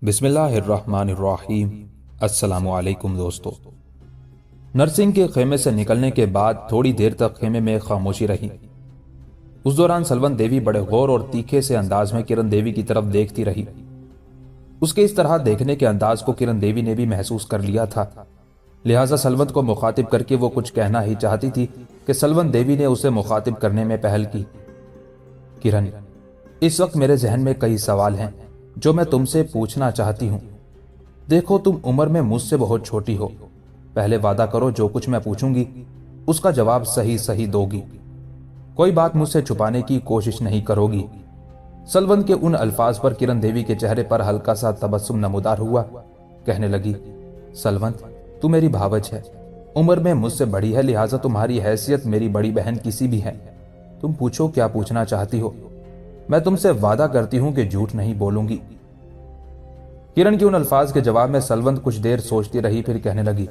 بسم اللہ الرحمن الرحیم۔ السلام علیکم دوستو۔ نرسنگ کے خیمے سے نکلنے کے بعد تھوڑی دیر تک خیمے میں خاموشی رہی۔ اس دوران سلون دیوی بڑے غور اور تیکھے سے انداز میں کرن دیوی کی طرف دیکھتی رہی۔ اس کے اس طرح دیکھنے کے انداز کو کرن دیوی نے بھی محسوس کر لیا تھا، لہٰذا سلونت کو مخاطب کر کے وہ کچھ کہنا ہی چاہتی تھی کہ سلون دیوی نے اسے مخاطب کرنے میں پہل کی۔ کرن، اس وقت میرے ذہن میں کئی سوال ہیں جو میں تم سے پوچھنا چاہتی ہوں۔ دیکھو، تم عمر میں مجھ سے بہت چھوٹی ہو، پہلے وعدہ کرو جو کچھ میں پوچھوں گی اس کا جواب صحیح دو گی، کوئی بات مجھ سے چھپانے کی کوشش نہیں کرو گی۔ سلون کے ان الفاظ پر کرن دیوی کے چہرے پر ہلکا سا تبسم نمودار ہوا۔ کہنے لگی، سلون، تو میری بھاوج ہے، عمر میں مجھ سے بڑی ہے، لہٰذا تمہاری حیثیت میری بڑی بہن کسی بھی ہے۔ تم پوچھو کیا پوچھنا چاہتی ہو، میں تم سے وعدہ کرتی ہوں کہ جھوٹ نہیں بولوں گی۔ کرن کے ان الفاظ کے جواب میں سلونت کچھ دیر سوچتی رہی، پھر کہنے لگی،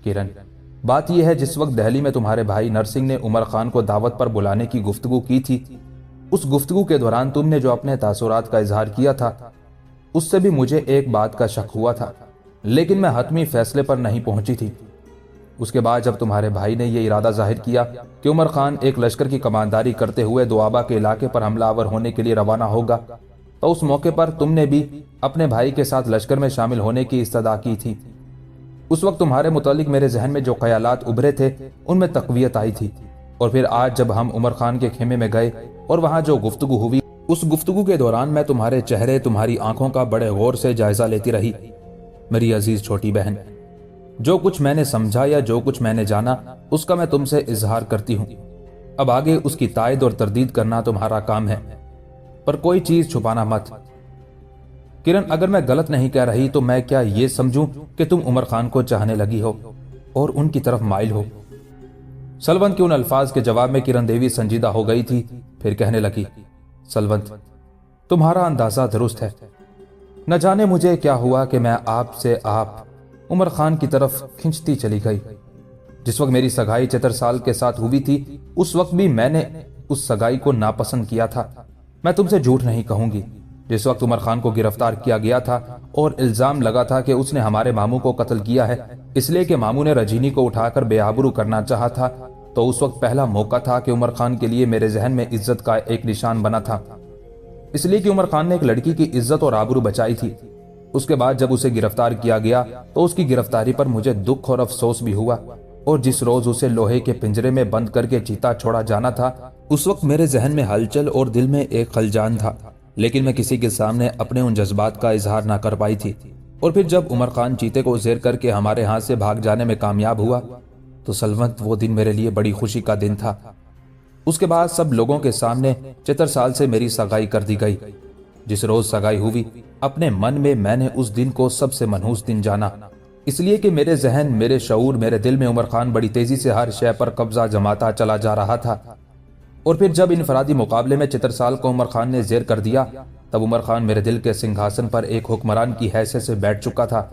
کرن، بات یہ ہے جس وقت دہلی میں تمہارے بھائی نرسنگ نے عمر خان کو دعوت پر بلانے کی گفتگو کی تھی، اس گفتگو کے دوران تم نے جو اپنے تاثرات کا اظہار کیا تھا اس سے بھی مجھے ایک بات کا شک ہوا تھا، لیکن میں حتمی فیصلے پر نہیں پہنچی تھی۔ اس کے بعد جب تمہارے بھائی نے یہ ارادہ ظاہر کیا کہ عمر خان ایک لشکر کی کمانداری کرتے ہوئے دوآبا کے علاقے پر حملہ آور ہونے کے لیے روانہ ہوگا، تو اس موقع پر تم نے بھی اپنے بھائی کے ساتھ لشکر میں شامل ہونے کی استدعا کی تھی۔ اس وقت تمہارے متعلق میرے ذہن میں جو خیالات ابھرے تھے ان میں تقویت آئی تھی، اور پھر آج جب ہم عمر خان کے خیمے میں گئے اور وہاں جو گفتگو ہوئی، اس گفتگو کے دوران میں تمہارے چہرے، تمہاری آنکھوں کا بڑے غور سے جائزہ لیتی رہی۔ میری عزیز چھوٹی بہن، جو کچھ میں نے سمجھا یا جو کچھ میں نے جانا اس کا میں تم سے اظہار کرتی ہوں۔ اب آگے اس کی تائید اور تردید کرنا تمہارا کام ہے، پر کوئی چیز چھپانا مت۔ کرن، اگر میں غلط نہیں کہہ رہی تو میں کیا یہ سمجھوں کہ تم عمر خان کو چاہنے لگی ہو اور ان کی طرف مائل ہو؟ سلونت کے ان الفاظ کے جواب میں کرن دیوی سنجیدہ ہو گئی تھی، پھر کہنے لگی، سلونت، تمہارا اندازہ درست ہے۔ نہ جانے مجھے کیا ہوا کہ میں آپ سے عمر خان کی طرف کھنچتی چلی گئی۔ جس وقت میری سگائی چتر سال کے ساتھ ہوئی تھی اس وقت بھی میں نے اس سگائی کو ناپسند کیا تھا۔ میں تم سے جھوٹ نہیں کہوں گی، جس وقت عمر خان کو گرفتار کیا گیا تھا اور الزام لگا تھا کہ اس نے ہمارے ماموں کو قتل کیا ہے اس لیے کہ ماموں نے رجینی کو اٹھا کر بے آبرو کرنا چاہا تھا، تو اس وقت پہلا موقع تھا کہ عمر خان کے لیے میرے ذہن میں عزت کا ایک نشان بنا تھا، اس لیے کہ عمر خان نے ایک لڑکی کی عزت اور آبرو بچائی تھی۔ اس کے بعد جب اسے گرفتار کیا گیا تو اس کی گرفتاری پر مجھے دکھ اور افسوس بھی ہوا، اور جس روز اسے لوہے کے پنجرے میں بند کر کے چیتا چھوڑا جانا تھا اس وقت میرے ذہن میں ہلچل اور دل میں ایک خلجان تھا، لیکن میں کسی کے سامنے اپنے ان جذبات کا اظہار نہ کر پائی تھی۔ اور پھر جب عمر خان چیتے کو زیر کر کے ہمارے ہاتھ سے بھاگ جانے میں کامیاب ہوا تو سلونت، وہ دن میرے لیے بڑی خوشی کا دن تھا۔ اس کے بعد سب لوگوں کے سامنے چتر سال سے میری سگائی کر دی گئی۔ جس روز سگائی ہوئی اپنے من میں نے اس دن کو سب سے منحوس دن جانا، اس لیے کہ میرے ذہن، میرے شعور، میرے دل میں عمر خان بڑی تیزی سے ہر شے پر قبضہ جماتا چلا جا رہا تھا۔ اور پھر جب انفرادی مقابلے میں چتر سال کو عمر خان نے زیر کر دیا تب عمر خان میرے دل کے سنگھاسن پر ایک حکمران کی حیثیت سے بیٹھ چکا تھا۔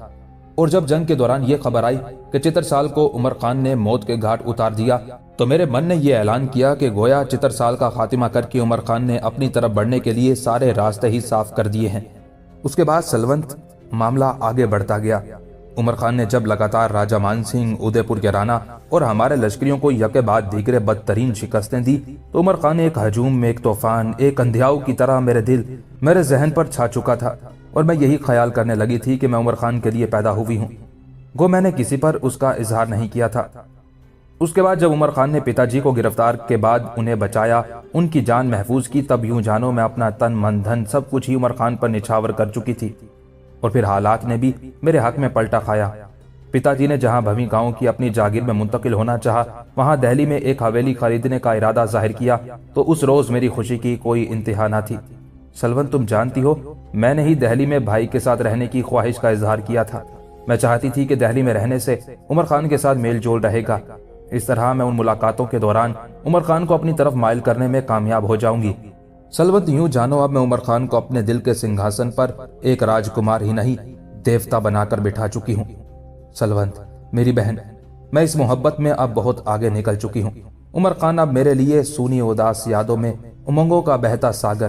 اور جب جنگ کے دوران یہ خبر آئی کہ چتر سال کو عمر خان نے موت کے گھاٹ اتار دیا تو میرے من نے یہ اعلان کیا کہ گویا چتر سال کا خاتمہ کر کے عمر خان نے اپنی طرف بڑھنے کے لیے سارے راستے ہی صاف کر دیے ہیں۔ اس کے بعد سلونت، معاملہ آگے بڑھتا گیا۔ عمر خان نے جب لگاتار راجہ مان سنگھ، ادے پور کے رانا اور ہمارے لشکریوں کو یکے بعد دیگرے بدترین شکستیں دی تو عمر خان ایک ہجوم میں، ایک طوفان، ایک اندھیاؤ کی طرح میرے دل، میرے ذہن پر چھا چکا تھا، اور میں یہی خیال کرنے لگی تھی کہ میں عمر خان کے لیے پیدا ہوئی ہوں، گو میں نے کسی پر اس کا اظہار نہیں کیا تھا۔ اس کے بعد جب عمر خان نے پتا جی کو گرفتار کے بعد انہیں بچایا، ان کی جان محفوظ کی، تب یوں جانو میں اپنا تن من دھن سب کچھ ہی عمر خان پر نچھاور کر چکی تھی، اور پھر حالات نے بھی میرے حق میں پلٹا کھایا۔ پتا جی نے جہاں بھویں گاؤں کی اپنی جاگیر میں منتقل ہونا چاہا، وہاں دہلی میں ایک حویلی خریدنے کا ارادہ ظاہر کیا تو اس روز میری خوشی کی کوئی انتہا نہ تھی۔ سلون، تم جانتی ہو میں نے ہی دہلی میں بھائی کے ساتھ رہنے کی خواہش کا اظہار کیا تھا۔ میں چاہتی تھی کہ دہلی میں رہنے سے عمر خان کے ساتھ میل جول رہے گا، اس طرح میں ان ملاقاتوں کے دوران عمر خان کو اپنی طرف مائل کرنے میں کامیاب ہو جاؤں گی۔ سلونت، یوں جانو اب میں عمر خان کو اپنے دل کے سنگھاسن پر ایک راجکمار ہی نہیں، دیوتا بنا کر بٹھا چکی ہوں۔ سلونت، میری بہن، میں اس محبت میں اب بہت آگے نکل چکی ہوں۔ عمر خان اب میرے لیے سونی اداس یادوں میں امنگوں کا بہتا ساگر،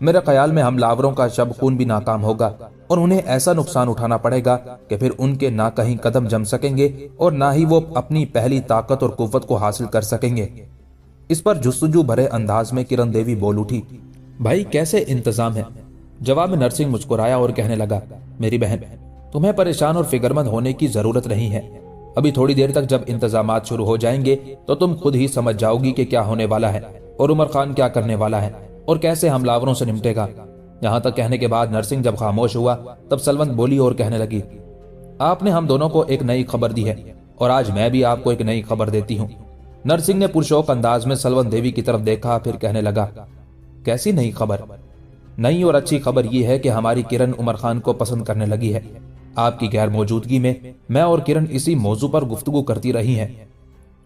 میرے خیال میں حملہ کا شب خون بھی ناکام ہوگا اور انہیں ایسا نقصان اٹھانا پڑے گا کہ پھر ان کے نہ کہیں قدم جم سکیں گے اور نہ ہی وہ اپنی پہلی طاقت اور قوت کو حاصل کر سکیں گے۔ اس پر جستجو بھرے انداز میں کرن دیوی بول اٹھی، بھائی کیسے انتظام ہے؟ جواب میں نرسنگھ مسکرایا اور کہنے لگا، میری بہن تمہیں پریشان اور فکر مند ہونے کی ضرورت نہیں ہے۔ ابھی تھوڑی دیر تک جب انتظامات شروع ہو جائیں گے تو تم خود ہی سمجھ جاؤ گی کہ کیا ہونے والا ہے اور عمر خان کیا کرنے والا ہے اور کیسے حملہ سے نمٹے گا۔ یہاں تک کہنے کے بعد نرسنگھ جب خاموش ہوا تب سلونت بولی اور کہنے لگی، آپ نے ہم دونوں کو ایک نئی خبر دی ہے اور آج میں بھی آپ کو ایک نئی خبر دیتی ہوں۔ نرسنگھ نے پرشوق انداز میں سلونت دیوی کی طرف دیکھا، پھر کہنے لگا، کیسی نئی خبر؟ نئی اور اچھی خبر یہ ہے کہ ہماری کرن عمر خان کو پسند کرنے لگی ہے۔ آپ کی غیر موجودگی میں اور کرن اسی موضوع پر گفتگو کرتی رہی ہیں۔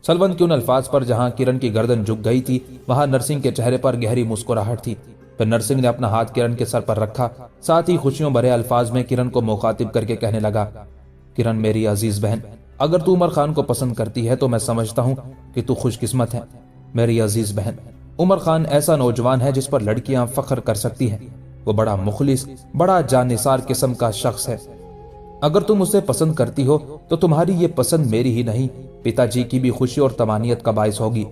سلونت کے ان الفاظ پر جہاں کرن کی گردن جھک گئی تھی وہاں نرسنگھ کے چہرے پر گہری مسکراہٹ تھی۔ پھر نرسنگھ نے اپنا ہاتھ کرن کے سر پر رکھا، ساتھ ہی خوشیوں بھرے الفاظ میں کرن کو مخاطب کر کے کہنے لگا، کرن میری عزیز بہن، اگر تو عمر خان کو پسند کرتی ہے تو میں سمجھتا ہوں کہ تو خوش قسمت ہے۔ میری عزیز بہن، عمر خان ایسا نوجوان ہے جس پر لڑکیاں فخر کر سکتی ہیں۔ وہ بڑا مخلص، بڑا جاننثار قسم کا شخص ہے۔ اگر تم اسے پسند کرتی ہو تو تمہاری یہ پسند میری ہی نہیں، پتا جی کی بھی خوشی اور تمانیت کا باعث ہوگی۔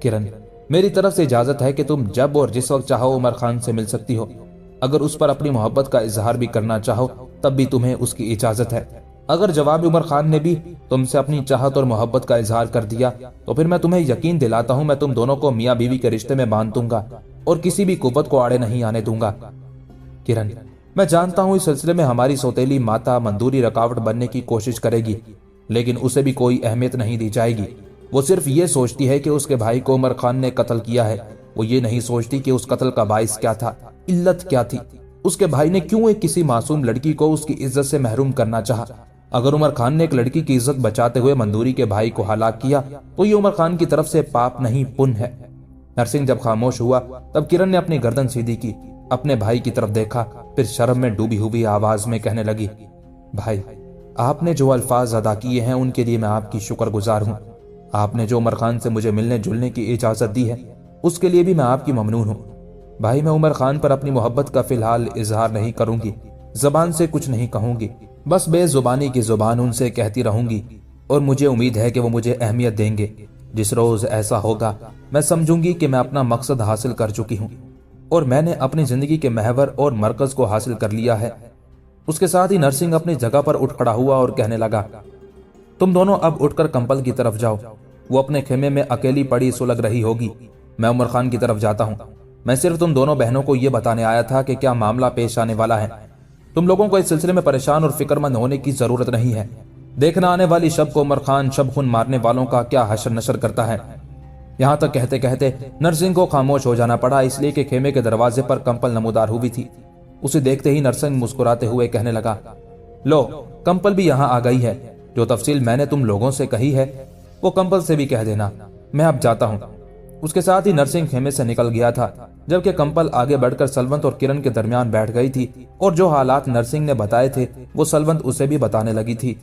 کرن، میری طرف سے اجازت ہے کہ تم جب اور جس وقت چاہو عمر خان سے مل سکتی ہو۔ اگر اس پر اپنی محبت کا اظہار بھی کرنا چاہو تب بھی تمہیں اس کی اجازت ہے۔ اگر جواب عمر خان نے بھی تم سے اپنی چاہت اور محبت کا اظہار کر دیا تو پھر میں تمہیں یقین دلاتا ہوں میں تم دونوں کو میاں بیوی کے رشتے میں باندھ دوں گا اور کسی بھی قوت کو آڑے نہیں آنے دوں گا۔ کرن، میں جانتا ہوں اس سلسلے میں ہماری سوتیلی ماتا مندوری رکاوٹ بننے کی کوشش کرے گی، لیکن اسے بھی کوئی اہمیت نہیں دی جائے گی۔ وہ صرف یہ سوچتی ہے کہ اس کے بھائی کو عمر خان نے قتل کیا ہے۔ وہ یہ نہیں سوچتی کہ اس قتل کا باعث کیا تھا، علت کیا تھی، اس کے بھائی نے کیوں ایک کسی معصوم لڑکی کو اس کی عزت سے محروم کرنا چاہا۔ اگر عمر خان نے ایک لڑکی کی عزت بچاتے ہوئے مندوری کے بھائی کو ہلاک کیا تو یہ عمر خان کی طرف سے پاپ نہیں پن ہے۔ نرسنگھ جب خاموش ہوا تب کرن نے اپنی گردن سیدھی کی، اپنے بھائی کی طرف دیکھا، پھر شرم میں ڈوبی ہوئی آواز میں کہنے لگی، بھائی آپ نے جو الفاظ ادا کیے ہیں ان کے لیے میں آپ کی شکر گزار ہوں۔ آپ نے جو عمر خان سے مجھے ملنے جلنے کی اجازت دی ہے اس کے لیے بھی میں آپ کی ممنون ہوں۔ بھائی میں عمر خان پر اپنی محبت کا فی الحال اظہار نہیں کروں گی، زبان سے کچھ نہیں کہوں گی، بس بے زبانی کی زبان ان سے کہتی رہوں گی اور مجھے امید ہے کہ وہ مجھے اہمیت دیں گے۔ جس روز ایسا ہوگا میں سمجھوں گی کہ میں اپنا مقصد حاصل کر چکی ہوں اور میں نے اپنی زندگی کے محور اور مرکز کو حاصل کر لیا ہے۔ اس کے ساتھ ہی نرسنگھ اپنی جگہ پر اٹھ کھڑا ہوا اور کہنے لگا، تم دونوں اب اٹھ کر کمپل کی طرف جاؤ۔ وہ اپنے خیمے میں اکیلی پڑی سلگ رہی ہوگی، میں عمر خان کی طرف جاتا ہوں۔ میں صرف تم دونوں بہنوں کو یہ بتانے آیا تھا کہ کیا معاملہ پیش آنے والا ہے۔ تم لوگوں کو اس سلسلے میں پریشان اور فکر مند ہونے کی ضرورت نہیں ہے۔ دیکھنا آنے والی شب کو عمر خان شب خون مارنے والوں کا کیا حشر نشر کرتا ہے۔ یہاں تک کہتے کہتے نرسنگھ کو خاموش ہو جانا پڑا، اس لیے کہ خیمے کے دروازے پر کمپل نمودار ہوئی تھی۔ اسے دیکھتے ہی نرسنگھ مسکراتے ہوئے کہنے لگا، لو کمپل بھی یہاں آ گئی ہے۔ جو تفصیل میں نے تم لوگوں سے کہی ہے وہ کمپل سے بھی کہہ دینا، میں اب جاتا ہوں۔ اس کے ساتھ ہی نرسنگھ خیمے سے نکل گیا تھا، جبکہ کمپل آگے بڑھ کر سلونت اور کرن کے درمیان بیٹھ گئی تھی اور جو حالات نرسنگھ نے بتائے تھے وہ سلونت اسے بھی بتانے لگی تھی۔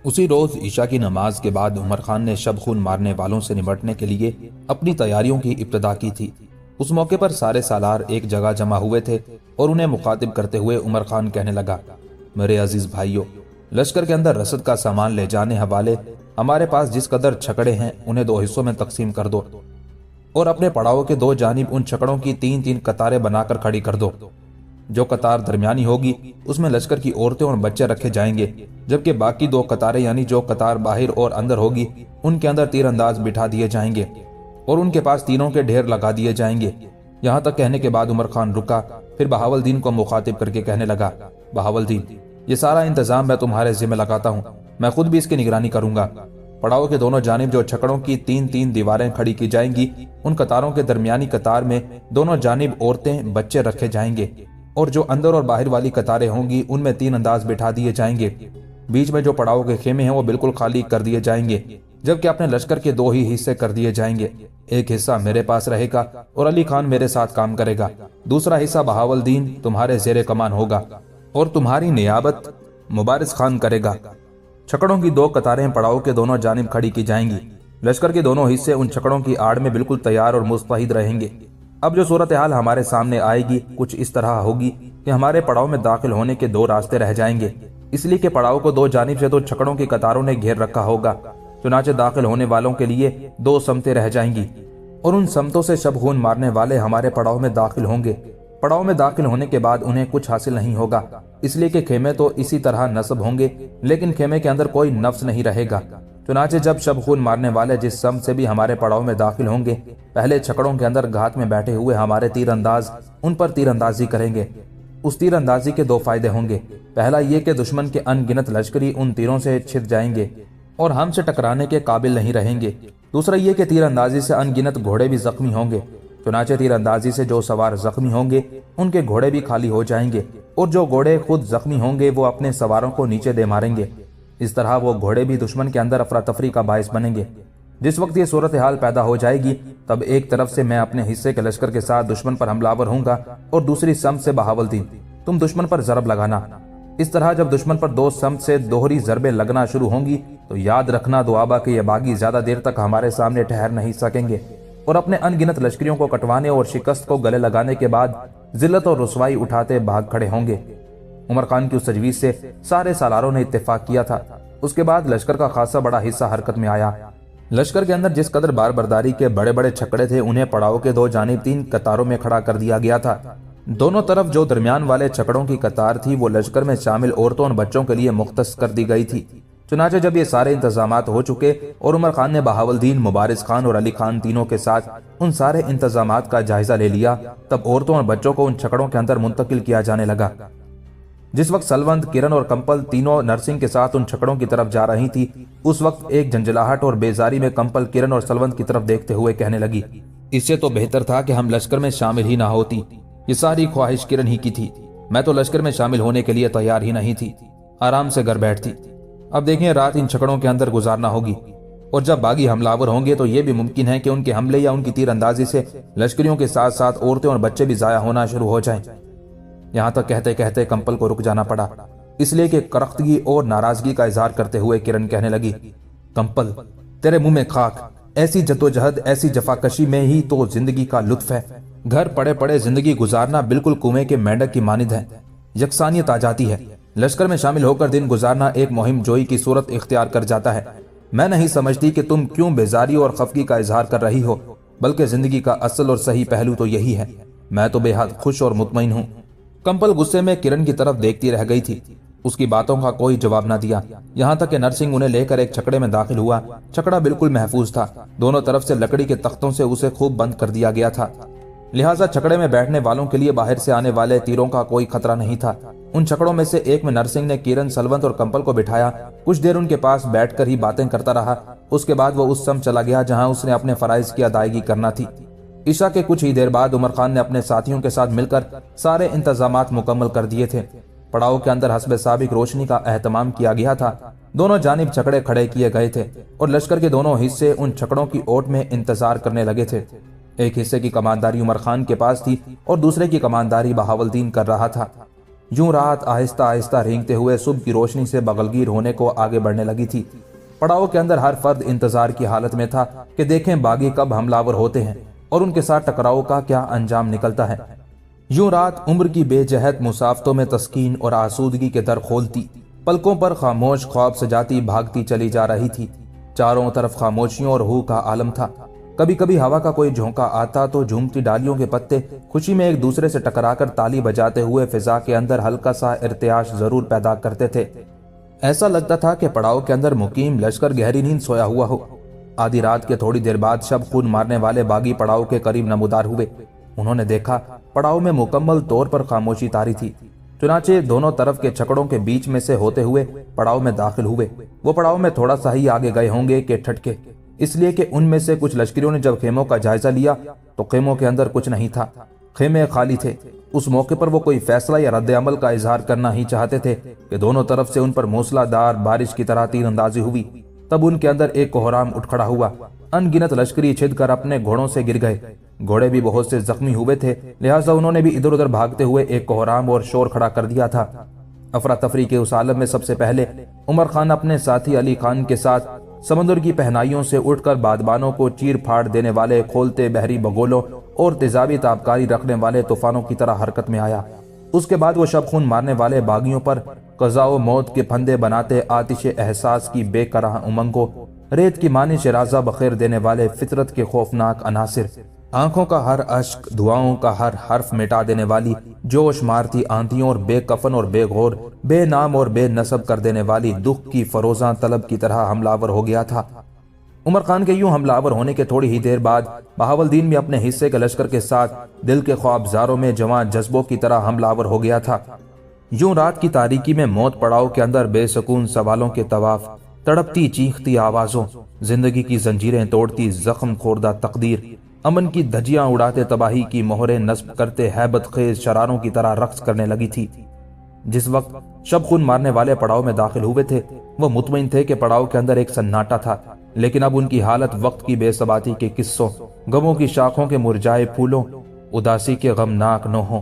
اسی روز عشاء کی نماز کے بعد عمر خان نے شب خون مارنے والوں سے نمٹنے کے لیے اپنی تیاریوں کی ابتدا کی تھی۔ اس موقع پر سارے سالار ایک جگہ جمع ہوئے تھے اور انہیں مخاطب کرتے ہوئے عمر خان کہنے لگا، میرے عزیز بھائیوں، لشکر کے اندر رسد کا سامان لے جانے حوالے ہمارے پاس جس قدر چھکڑے ہیں انہیں 2 حصوں میں تقسیم کر دو اور اپنے پڑاؤ کے 2 جانب ان چھکڑوں کی 3 قطاریں بنا کر کھڑی کر دو۔ جو قطار درمیانی ہوگی اس میں لشکر کی عورتیں اور بچے رکھے جائیں گے، جبکہ باقی 2 قطاریں یعنی جو قطار باہر اور اندر ہوگی ان کے اندر تیر انداز بٹھا دیے جائیں گے اور ان کے پاس تیروں کے ڈھیر لگا دیے جائیں گے۔ یہاں تک کہنے کے بعد عمر خان رکا، پھر بہاولدین کو مخاطب کر کے کہنے لگا، بہاولدین، یہ سارا انتظام میں تمہارے ذمہ لگاتا ہوں، میں خود بھی اس کی نگرانی کروں گا۔ پڑاؤ کے دونوں جانب جو چھکڑوں کی 3 دیواریں کھڑی کی جائیں گی ان قطاروں کے درمیانی قطار میں دونوں جانب عورتیں بچے رکھے جائیں گے اور جو اندر اور باہر والی قطاریں ہوں گی ان میں 3 انداز بٹھا دیے جائیں گے۔ بیچ میں جو پڑاؤ کے خیمے ہیں وہ بالکل خالی کر دیے جائیں گے، جبکہ اپنے لشکر کے 2 ہی حصے کر دیے جائیں گے۔ ایک حصہ میرے پاس رہے گا اور علی خان میرے ساتھ کام کرے گا، دوسرا حصہ بہاولدین تمہارے زیر کمان ہوگا اور تمہاری نیابت مبارز خان کرے گا۔ چھکڑوں کی 2 قطاریں پڑاؤ کے دونوں جانب کھڑی کی جائیں گی۔ لشکر کے دونوں حصے ان چھکڑوں کی آڑ میں بالکل تیار اور مستعد رہیں گے۔ اب جو صورتحال ہمارے سامنے آئے گی کچھ اس طرح ہوگی کہ ہمارے پڑاؤ میں داخل ہونے کے دو راستے رہ جائیں گے، اس لیے کہ پڑاؤ کو دو جانب سے دو چھکڑوں کی قطاروں نے گھیر رکھا ہوگا۔ چنانچہ داخل ہونے والوں کے لیے دو سمتیں رہ جائیں گی اور ان سمتوں سے شب خون مارنے والے ہمارے پڑاؤ میں داخل ہوں گے۔ پڑاؤ میں داخل ہونے کے بعد انہیں کچھ حاصل نہیں ہوگا، اس لیے کہ خیمے تو اسی طرح نصب ہوں گے، لیکن خیمے کے اندر کوئی نفس نہیں رہے گا۔ چنانچہ جب شب خون مارنے والے جس سمت سے بھی ہمارے پڑاؤ میں داخل ہوں گے، پہلے چھکڑوں کے اندر گھات میں بیٹھے ہوئے ہمارے تیر انداز ان پر تیر اندازی کریں گے۔ اس تیر اندازی کے دو فائدے ہوں گے۔ پہلا یہ کہ دشمن کے ان گنت لشکری ان تیروں سے چھت جائیں گے اور ہم سے ٹکرانے کے قابل نہیں رہیں گے۔ دوسرا یہ کہ تیر اندازی سے ان گنت گھوڑے بھی زخمی ہوں گے۔ چنانچہ تیر اندازی سے جو سوار زخمی ہوں گے ان کے گھوڑے بھی خالی ہو جائیں گے، اور جو گھوڑے خود زخمی ہوں گے وہ اپنے سواروں کو نیچے دے ماریں گے۔ اس طرح وہ گھوڑے بھی دشمن کے اندر افراتفری کا باعث بنیں گے۔ جس وقت یہ صورتحال پیدا ہو جائے گی تب ایک طرف سے میں اپنے حصے کے لشکر کے ساتھ دشمن پر حملہ آور ہوں گا اور دوسری سمت سے بہاولدین تم دشمن پر ضرب لگانا۔ اس طرح جب دشمن پر دو سمت سے دوہری ضربیں لگنا شروع ہوں گی تو یاد رکھنا دعابہ کہ یہ باغی زیادہ دیر تک ہمارے سامنے ٹھہر نہیں سکیں گے، اور اپنے ان گنت لشکریوں کو کٹوانے اور شکست کو گلے لگانے کے بعد ذلت اور رسوائی اٹھاتے بھاگ کھڑے ہوں گے۔ عمر خان کی اس تجویز سے سارے سالاروں نے اتفاق کیا تھا۔ اس کے بعد لشکر کا خاصا بڑا حصہ حرکت میں آیا۔ لشکر کے اندر جس قدر بار برداری کے بڑے بڑے چھکڑے تھے انہیں پڑاؤ کے دو جانب تین قطاروں میں کھڑا کر دیا گیا تھا۔ دونوں طرف جو درمیان والے چھکڑوں کی قطار تھی وہ لشکر میں شامل عورتوں اور بچوں کے لیے مختص کر دی گئی تھی۔ چنانچہ جب یہ سارے انتظامات ہو چکے اور عمر خان نے بہاولدین، مبارز خان اور علی خان تینوں کے ساتھ ان سارے انتظامات کا جائزہ لے لیا، تب عورتوں اور بچوں کو ان چھکڑوں کے اندر منتقل کیا جانے لگا۔ جس وقت سلوند، کرن اور کمپل تینوں نرسنگ کے ساتھ ان چھکڑوں کی طرف جا رہی تھی، اس وقت ایک جھنجھلاہٹ اور بیزاری میں کمپل کرن اور سلوند کی طرف دیکھتے ہوئے کہنے لگی، اس سے تو بہتر تھا کہ ہم لشکر میں شامل ہی نہ ہوتی۔ یہ ساری خواہش کرن ہی کی تھی، میں تو لشکر میں شامل ہونے کے لیے تیار ہی نہیں تھی، آرام سے گھر بیٹھتی۔ اب دیکھیں رات ان چھکڑوں کے اندر گزارنا ہوگی، اور جب باغی حملہ آور ہوں گے تو یہ بھی ممکن ہے کہ ان کے حملے یا ان کی تیر اندازی سے لشکریوں کے ساتھ ساتھ عورتیں اور بچے بھی ضائع ہونا شروع ہو جائیں۔ یہاں تک کہتے کہتے کمپل کو رک جانا پڑا، اس لیے کہ کرختگی اور ناراضگی کا اظہار کرتے ہوئے کرن کہنے لگی، کمپل تیرے منہ میں خاک، ایسی جدوجہد، ایسی جفاکشی میں ہی تو زندگی کا لطف ہے۔ گھر پڑے پڑے زندگی گزارنا بالکل کنویں کے مینڈک کی مانند ہے، یکسانیت آ جاتی ہے۔ لشکر میں شامل ہو کر دن گزارنا ایک مہم جوئی کی صورت اختیار کر جاتا ہے۔ میں نہیں سمجھتی کہ تم کیوں بیزاری اور خفگی کا اظہار کر رہی ہو، بلکہ زندگی کا اصل اور صحیح پہلو تو یہی ہے۔ میں تو بے حد خوش اور مطمئن ہوں۔ کمپل غصے میں کرن کی طرف دیکھتی رہ گئی تھی، اس کی باتوں کا کوئی جواب نہ دیا، یہاں تک کہ نرسنگ انہیں لے کر ایک چھکڑے میں داخل ہوا۔ چھکڑا بالکل محفوظ تھا، دونوں طرف سے لکڑی کے تختوں سے اسے خوب بند کر دیا گیا تھا، لہٰذا چھکڑے میں بیٹھنے والوں کے لیے باہر سے آنے والے تیروں کا کوئی خطرہ نہیں تھا۔ ان چھکڑوں میں سے ایک میں نرسنگ نے کرن، سلونت اور کمپل کو بٹھایا، کچھ دیر ان کے پاس بیٹھ کر ہی باتیں کرتا رہا۔ اس کے بعد وہ اس سمت چلا گیا جہاں اس نے اپنے فرائض کی ادائیگی کرنا تھی۔ عشاء کے کچھ ہی دیر بعد عمر خان نے اپنے ساتھیوں کے ساتھ مل کر سارے انتظامات مکمل کر دیے تھے۔ پڑاؤ کے اندر حسب سابق روشنی کا اہتمام کیا گیا تھا، دونوں جانب چھکڑے کھڑے کیے گئے تھے اور لشکر کے دونوں حصے ان چھکڑوں کی اوٹ میں انتظار کرنے لگے تھے۔ ایک حصے کی کمانداری عمر خان کے پاس تھی اور دوسرے کی کمانداری بہاولدین کر رہا تھا۔ یوں رات آہستہ آہستہ رینگتے ہوئے صبح کی روشنی سے بغلگیر ہونے کو آگے بڑھنے لگی تھی۔ پڑاؤ کے اندر ہر فرد انتظار کی حالت میں تھا کہ دیکھیں باغی کب حملہ آور ہوتے ہیں اور ان کے ساتھ ٹکراؤ کا کیا انجام نکلتا ہے۔ یوں رات عمر کی بے جہت مسافتوں میں تسکین اور آسودگی کے در کھولتی، پلکوں پر خاموش خواب سجاتی بھاگتی چلی جا رہی تھی۔ چاروں طرف خاموشیوں اور ہو کا عالم تھا۔ کبھی کبھی ہوا کا کوئی جھونکا آتا تو جھومتی ڈالیوں کے پتے خوشی میں ایک دوسرے سے ٹکرا کر تالی بجاتے ہوئے فضا کے اندر ہلکا سا ارتعاش ضرور پیدا کرتے تھے۔ ایسا لگتا تھا کہ پڑاؤ کے اندر مقیم لشکر گہری نیند سویا ہوا ہو۔ آدھی رات کے تھوڑی دیر بعد شب خون مارنے والے باغی پڑاؤ کے قریب نمودار ہوئے۔ انہوں نے دیکھا پڑاؤ میں مکمل طور پر خاموشی طاری تھی۔ چنانچہ دونوں طرف کے چھکڑوں کے بیچ میں سے ہوتے ہوئے پڑاؤ میں داخل ہوئے۔ وہ پڑاؤ میں تھوڑا سا ہی آگے گئے ہوں گے کہ ٹھٹکے، اس لیے کہ ان میں سے کچھ لشکریوں نے جب خیموں کا جائزہ لیا تو خیموں کے اندر کچھ نہیں تھا، خیمے خالی تھے۔ اس موقع پر وہ کوئی فیصلہ یا رد عمل کا اظہار کرنا ہی چاہتے تھے کہ دونوں طرف سے ان پر موسلا دار بارش کی طرح تیر اندازی ہوئی۔ تب ان کے اندر ایک کوہرام اٹھ کھڑا ہوا، ان گنت لشکری چھد کر اپنے گھوڑوں سے گر گئے۔ گھوڑے بھی بہت سے زخمی ہوئے تھے، لہٰذا انہوں نے بھی ادھر ادھر بھاگتے ہوئے ایک کوہرام اور شور کھڑا کر دیا تھا۔ افراتفری کے اس عالم میں سب سے پہلے عمر خان اپنے ساتھی علی خان کے ساتھ سمندر کی پہنائیوں سے اٹھ کر بادبانوں کو چیر پھاڑ دینے والے کھولتے بحری بگولوں اور تیزابی تابکاری رکھنے والے طوفانوں کی طرح حرکت میں آیا۔ اس کے بعد وہ شب خون مارنے والے باغیوں پر قضاء و موت کے پھندے بناتے آتش احساس کی بے کرہ امنگوں، ریت کی مانی شرازہ بخیر دینے والے فطرت کے خوفناک عناصر، آنکھوں کا ہر اشک، دعاؤں کا ہر حرف مٹا دینے والی جوش مارتی آندھیوں اور بے کفن اور بے غور، بے نام اور بے نسب کر دینے والی دکھ کی فروزاں طلب کی طرح حملہ آور ہو گیا تھا۔ عمر خان کے یوں حملہ آور ہونے کے تھوڑی ہی دیر بعد بہاولدین بھی اپنے حصے کے لشکر کے ساتھ دل کے خوابزاروں میں جوان جذبوں کی طرح حملہ آور ہو گیا تھا۔ یوں رات کی تاریکی میں موت پڑاؤ کے اندر بے سکون سوالوں کے طواف، تڑپتی چیختی آوازوں، زندگی کی زنجیریں توڑتی زخم خوردہ تقدیر، امن کی دھجیاں اڑاتے تباہی کی مہریں نصب کرتے ہیبت خیز شراروں کی طرح رقص کرنے لگی تھی۔ جس وقت شب خون مارنے والے پڑاؤ میں داخل ہوئے تھے وہ مطمئن تھے کہ پڑاؤ کے اندر ایک سناٹا تھا، لیکن اب ان کی حالت وقت کی بے ثباتی کے قصوں، غموں کی شاخوں کے مرجائے پھولوں، اداسی کے غمناک نوحوں،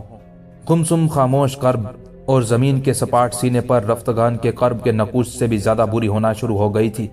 گمسم خاموش کرب اور زمین کے سپاٹ سینے پر رفتگان کے کرب کے نقوش سے بھی زیادہ بری ہونا شروع ہو گئی تھی۔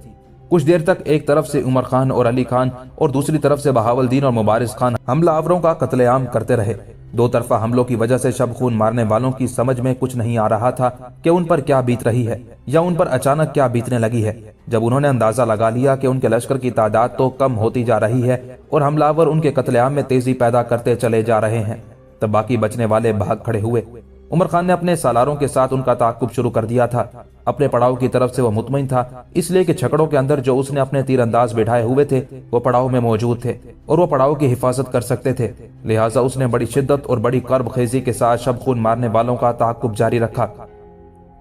کچھ دیر تک ایک طرف سے عمر خان اور علی خان اور دوسری طرف سے بہاولدین اور مبارز خان حملہ آوروں کا قتل عام کرتے رہے۔ دو طرفہ حملوں کی وجہ سے شب خون مارنے والوں کی سمجھ میں کچھ نہیں آ رہا تھا کہ ان پر کیا بیت رہی ہے یا ان پر اچانک کیا بیتنے لگی ہے۔ جب انہوں نے اندازہ لگا لیا کہ ان کے لشکر کی تعداد تو کم ہوتی جا رہی ہے اور حملہ آور ان کے قتل عام میں تیزی پیدا کرتے چلے جا رہے ہیں، تب باقی بچنے والے بھاگ کھڑے ہوئے۔ عمر خان نے اپنے سالاروں کے ساتھ ان کا تعاقب شروع کر دیا تھا۔ اپنے پڑاؤ کی طرف سے وہ مطمئن تھا، اس لیے کہ چھکڑوں کے اندر جو اس نے اپنے تیر انداز بٹھائے ہوئے تھے وہ پڑاؤ میں موجود تھے اور وہ پڑاؤ کی حفاظت کر سکتے تھے، لہٰذا اس نے بڑی شدت اور بڑی کرب خیزی کے ساتھ شب خون مارنے والوں کا تعاقب جاری رکھا۔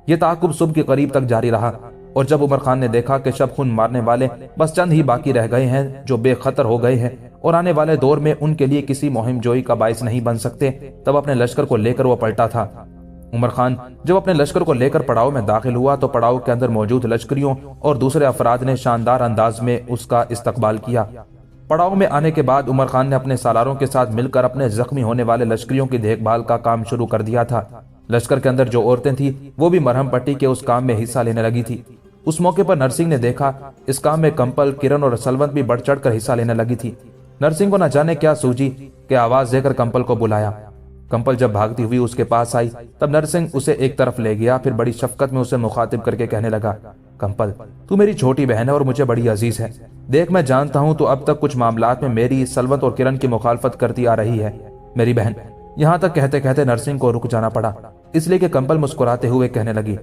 یہ تعاقب صبح کے قریب تک جاری رہا، اور جب عمر خان نے دیکھا کہ شب خون مارنے والے بس چند ہی باقی رہ گئے ہیں جو بے خطر ہو گئے ہیں اور آنے والے دور میں ان کے لیے کسی مہم جوئی کا باعث نہیں بن سکتے، تب اپنے لشکر کو لے کر وہ پلٹا تھا۔ عمر خان جب اپنے لشکر کو لے کر پڑاؤ میں داخل ہوا تو پڑاؤ کے اندر موجود لشکریوں اور دوسرے افراد نے شاندار انداز میں اس کا استقبال کیا۔ پڑاؤ میں آنے کے بعد عمر خان نے اپنے سالاروں کے ساتھ مل کر اپنے زخمی ہونے والے لشکریوں کی دیکھ بھال کا کام شروع کر دیا تھا۔ لشکر کے اندر جو عورتیں تھیں وہ بھی مرہم پٹی کے اس کام میں حصہ لینے لگی تھی۔ اس موقع پر نرسنگھ نے دیکھا اس کام میں کمپل، کرن اور سلونت بھی بڑھ چڑھ کر حصہ لینے لگی تھی۔ نرسنگھ کو نہ جانے کیا سوجی کہ آواز دے کر کمپل کو بلایا۔ کمپل جب بھاگتی ہوئی اس کے پاس آئی تب نرسنگھ اسے ایک طرف لے گیا، پھر بڑی شفقت میں اسے مخاطب کر کے کہنے لگا، کمپل تو میری چھوٹی بہن ہے اور مجھے بڑی عزیز ہے۔ دیکھ میں جانتا ہوں تو اب تک کچھ معاملات میں میری، سلونت اور کرن کی مخالفت کرتی آ رہی ہے میری بہن۔ یہاں تک کہتے کہتے نرسنگھ کو رک جانا پڑا، اس لیے کہ کمپل مسکراتے ہوئے کہنے لگی،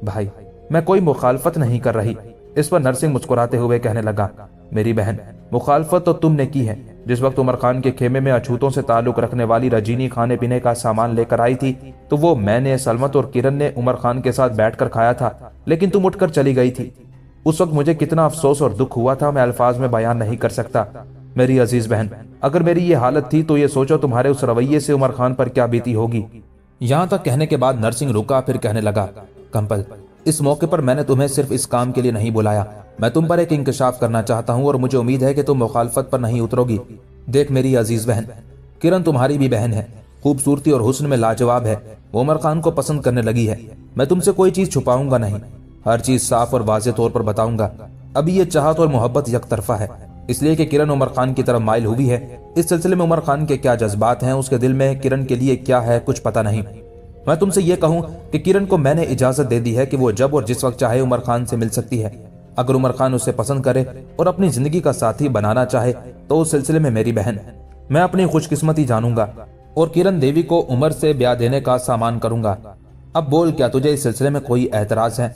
بھائی میں کوئی مخالفت نہیں کر رہی۔ اس پر نرسنگھ مسکراتے ہوئے کہنے لگا، میری بہن مخالفت تو تم نے کی ہے۔ جس وقت عمر خان کے خیمے میں اچھوتوں سے تعلق رکھنے والی رجینی کھانے پینے کا سامان لے کر آئی تھی تو وہ میں نے، سلمت اور کرن نے عمر خان کے ساتھ بیٹھ کر کھایا تھا، لیکن تم اٹھ کر چلی گئی تھی۔ اس وقت مجھے کتنا افسوس اور دکھ ہوا تھا میں الفاظ میں بیان نہیں کر سکتا۔ میری عزیز بہن، اگر میری یہ حالت تھی تو یہ سوچو تمہارے اس رویے سے عمر خان پر کیا بیتی ہوگی۔ یہاں تک کہنے کے بعد نرسنگھ رکا، پھر کہنے لگا، کمپل اس موقع پر میں نے تمہیں صرف اس کام کے لیے نہیں بلایا، میں تم پر ایک انکشاف کرنا چاہتا ہوں اور مجھے امید ہے کہ تم مخالفت پر نہیں اترو گی۔ دیکھ میری عزیز بہن، کرن تمہاری بھی بہن ہے، خوبصورتی اور حسن میں لاجواب ہے، وہ عمر خان کو پسند کرنے لگی ہے۔ میں تم سے کوئی چیز چھپاؤں گا نہیں، ہر چیز صاف اور واضح طور پر بتاؤں گا۔ ابھی یہ چاہت اور محبت یک طرفہ ہے، اس لیے کہ کرن عمر خان کی طرف مائل ہوئی ہے۔ اس سلسلے میں عمر خان کے کیا جذبات ہیں، اس کے دل میں کرن کے لیے کیا ہے، کچھ پتہ نہیں۔ میں تم سے یہ کہوں کہ کرن کو میں نے اجازت دے دی ہے کہ وہ جب اور جس وقت چاہے عمر خان سے مل سکتی ہے۔ اگر عمر خان اسے پسند کرے اور اپنی زندگی کا ساتھی بنانا چاہے تو اس سلسلے میں میری بہن میں اپنی خوش قسمتی جانوں گا اور کرن دیوی کو عمر سے بیاہ دینے کا سامان کروں گا۔ اب بول، کیا تجھے اس سلسلے میں کوئی اعتراض ہے؟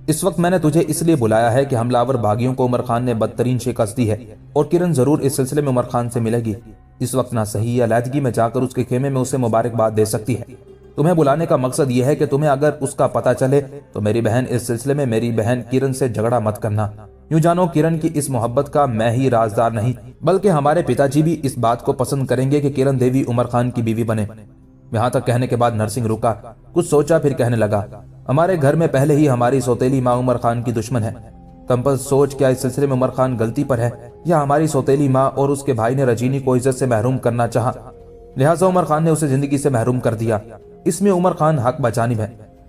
اس وقت میں نے تجھے اس لیے بلایا ہے کہ حملہ آور باغیوں کو عمر خان نے بدترین شکست دی ہے اور کرن ضرور اس سلسلے میں عمر خان سے ملے گی۔ اس وقت نہ صحیح علیحدگی میں جا کر اس کے خیمے میں اسے مبارکباد دے سکتی ہے۔ تمہیں بلانے کا مقصد یہ ہے کہ تمہیں اگر اس کا پتہ چلے تو میری بہن اس سلسلے میں میری بہن کرن سے جھگڑا مت کرنا۔ یوں جانو کرن کی اس محبت کا میں ہی رازدار نہیں بلکہ ہمارے پتا جی بھی اس بات کو پسند کریں گے کہ کرن دیوی عمر خان کی بیوی بنے۔ یہاں تک کہنے کے بعد نرسنگھ رکا، کچھ سوچا، پھر کہنے لگا، ہمارے گھر میں پہلے ہی ہماری سوتیلی ماں عمر خان کی دشمن ہے۔ کمپل سوچ، کیا اس سلسلے میں عمر خان غلطی پر ہے یا ہماری سوتیلی ماں اور اس کے بھائی نے رجینی کو عزت سے محروم کرنا چاہا، لہٰذا عمر خان نے اسے زندگی سے محروم کر دیا۔ اس میں عمر خان حق بجانب ہے۔